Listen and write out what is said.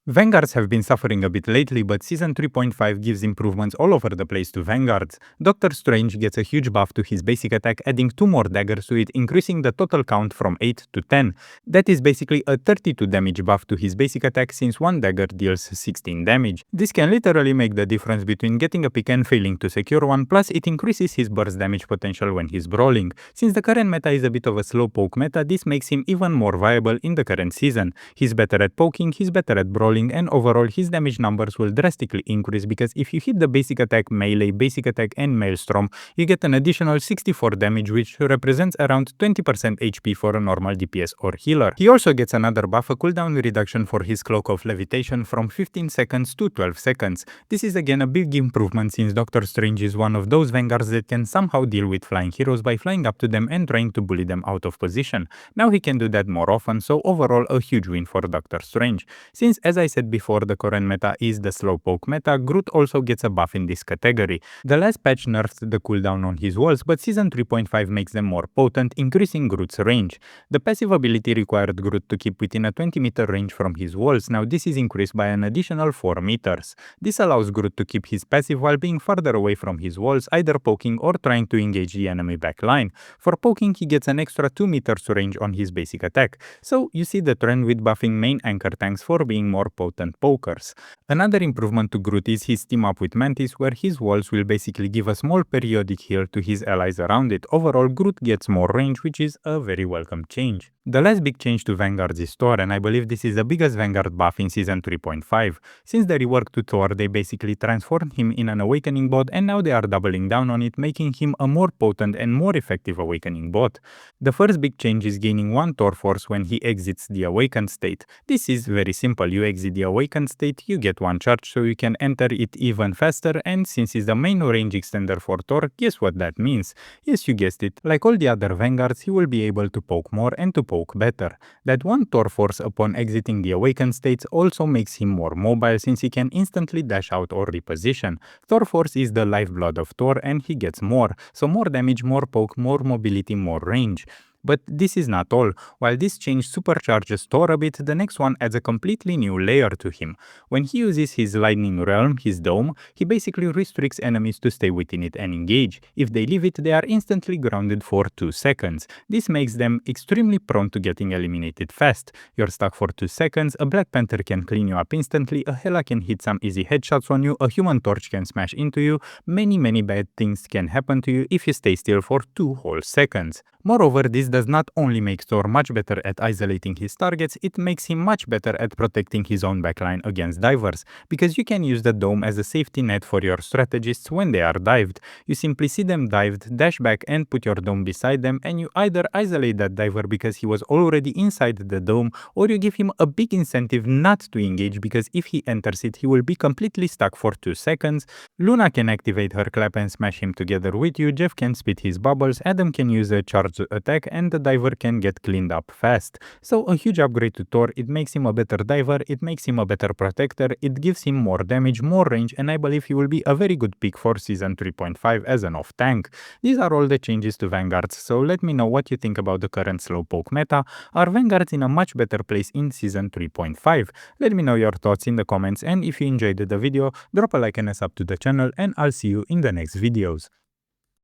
Vanguards have been suffering a bit lately, but Season 3.5 gives improvements all over the place to Vanguards. Doctor Strange gets a huge buff to his basic attack, adding 2 more daggers to it, increasing the total count from 8 to 10. That is basically a 32 damage buff to his basic attack since 1 dagger deals 16 damage. This can literally make the difference between getting a pick and failing to secure one, plus it increases his burst damage potential when he's brawling. Since the current meta is a bit of a slowpoke meta, this makes him even more viable in the current season. He's better at poking, he's better at brawling, and overall his damage numbers will drastically increase because if you hit the basic attack, melee, basic attack and maelstrom, you get an additional 64 damage, which represents around 20% HP for a normal DPS or healer. He also gets another buff, a cooldown reduction for his Cloak of Levitation from 15 seconds to 12 seconds. This is again a big improvement since Doctor Strange is one of those Vanguards that can somehow deal with flying heroes by flying up to them and trying to bully them out of position. Now he can do that more often, so overall a huge win for Doctor Strange. Since, as I said before, the current meta is the slowpoke meta, Groot also gets a buff in this category. The last patch nerfed the cooldown on his walls, but Season 3.5 makes them more potent, increasing Groot's range. The passive ability required Groot to keep within a 20-meter range from his walls. Now this is increased by an additional 4 meters. This allows Groot to keep his passive while being farther away from his walls, either poking or trying to engage the enemy backline. For poking, he gets an extra 2 meters range on his basic attack. So you see the trend with buffing main anchor tanks for being more potent pokers. Another improvement to Groot is his team up with Mantis, where his walls will basically give a small periodic heal to his allies around it. Overall, Groot gets more range, which is a very welcome change. The last big change to Vanguards is Thor, and I believe this is the biggest Vanguard buff in Season 3.5. Since the rework to Thor, they basically transformed him in an Awakening bot, and now they are doubling down on it, making him a more potent and more effective Awakening bot. The first big change is gaining 1 Thor Force when he exits the Awakened state. This is very simple. You exit the Awakened state, you get 1 charge, so you can enter it even faster, and since it's the main range extender for Thor, guess what that means? Yes, you guessed it. Like all the other Vanguards, he will be able to poke more and to poke better. That 1 Thor Force upon exiting the Awakened states also makes him more mobile since he can instantly dash out or reposition. Thor Force is the lifeblood of Thor and he gets more, so more damage, more poke, more mobility, more range. But this is not all. While this change supercharges Thor a bit, the next one adds a completely new layer to him. When he uses his Lightning Realm, his dome, he basically restricts enemies to stay within it and engage. If they leave it, they are instantly grounded for 2 seconds. This makes them extremely prone to getting eliminated fast. You're stuck for 2 seconds, a Black Panther can clean you up instantly, a Hela can hit some easy headshots on you, a Human Torch can smash into you, many bad things can happen to you if you stay still for 2 whole seconds. Moreover, this does not only make Thor much better at isolating his targets, it makes him much better at protecting his own backline against divers, because you can use the dome as a safety net for your strategists when they are dived. You simply see them dived, dash back and put your dome beside them, and you either isolate that diver because he was already inside the dome, or you give him a big incentive not to engage because if he enters it, he will be completely stuck for 2 seconds. Luna can activate her clap and smash him together with you, Jeff can spit his bubbles, Adam can use a charge attack, and the diver can get cleaned up fast. So a huge upgrade to Thor. It makes him a better diver, it makes him a better protector, it gives him more damage, more range, and I believe he will be a very good pick for Season 3.5 as an off tank. These are all the changes to Vanguards, so let me know what you think about the current slowpoke meta. Are Vanguards in a much better place in Season 3.5? Let me know your thoughts in the comments, and if you enjoyed the video, drop a like and a sub to the channel, and I'll see you in the next videos.